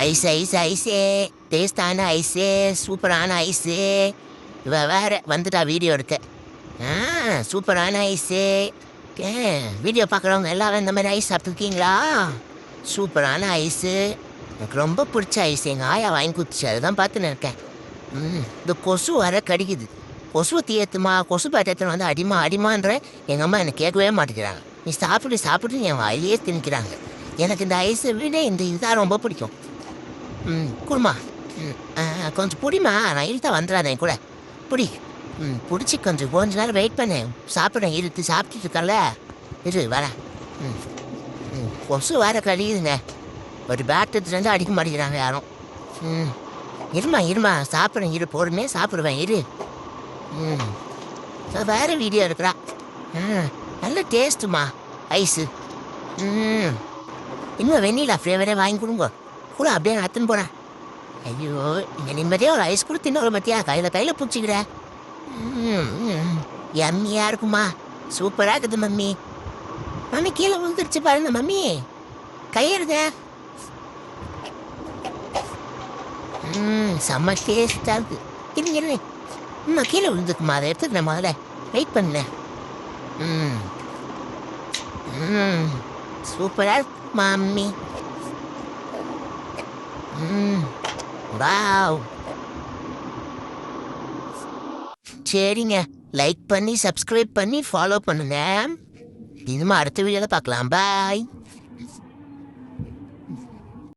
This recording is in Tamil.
ஐஸ் ஐஸ் ஐஸே, டேஸ்டான ஐஸு, சூப்பரான ஐஸு. இவ வேற வந்துட்டா வீடியோ எடுக்க. சூப்பரான ஐஸு. ஏ வீடியோ பார்க்குறவங்க எல்லாரும் இந்த மாதிரி ஐஸ் சாப்பிட்ருக்கீங்களா? சூப்பரான ஐஸு. எனக்கு ரொம்ப பிடிச்ச ஐஸ் எங்கள் ஆயா வாங்கி கொடுத்துச்சு, அதுதான் பார்த்துன்னு இருக்கேன். இந்த கொசு வர கடிக்குது. கொசுவை தீர்த்துமா, கொசு பேட்டத்தில் வந்து அடிமா அடிமான்ற எங்கள் அம்மா என்னை கேட்கவே மாட்டேங்கிறாங்க. நீ சாப்பிட்டு சாப்பிட்டு என் வாயிலே திணிக்கிறாங்க. எனக்கு இந்த ஐஸை விட இந்த இதுதான் ரொம்ப பிடிக்கும். குடுமா. கொஞ்சம் பிடிமா, நான் இழுத்தா வந்துடாதேன் கூட பிடி. பிடிச்சி கொஞ்சம் நேரம் வெயிட் பண்ணேன், சாப்பிட்றேன். இழுத்து சாப்பிட்டுட்டு இருக்கல, இரு வரேன். கொசு வேற கழியுதுங்க. ஒரு பேட்டத்துலேருந்து அடிக்க மாட்டேங்கிறாங்க யாரும். இருமா சாப்பிட்றேன், இரு பொறுமையாக சாப்பிடுவேன், இரு. வேறு வீடியோ இருக்கிறா. நல்ல டேஸ்ட்டுமா ஐஸு. இன்னும் வெண்ணிலா ஃப்ளேவரே வாங்கி கொடுங்க கூட, அப்படியே நான் அத்துன்னு போகிறேன். ஐயோ, இங்கே நிம்மதியாக ஒரு ஐஸ் கூட தின்னு மத்தியா கையில் பிடிச்சிக்கிற. எம்மியாக இருக்குமா, சூப்பராக இருக்குது மம்மி. மம்மி கீழே விழுந்துருச்சு பாருங்க மம்மி, கையெடுங்க. செம்ம டேஸ்டாக இருக்குது. இருங்க கீழே விழுந்துக்குமா, அதை எடுத்துக்கிறேன், முதல்ல வெயிட் பண்ணேன். சூப்பராக இருக்கு மம்மி. வாவ். சரிங்க, லைக் பண்ணி சப்ஸ்கிரைப் பண்ணி ஃபாலோ பண்ணுங்க. இனிமே அடுத்த வீடியோவில் பார்க்கலாம். பாய்.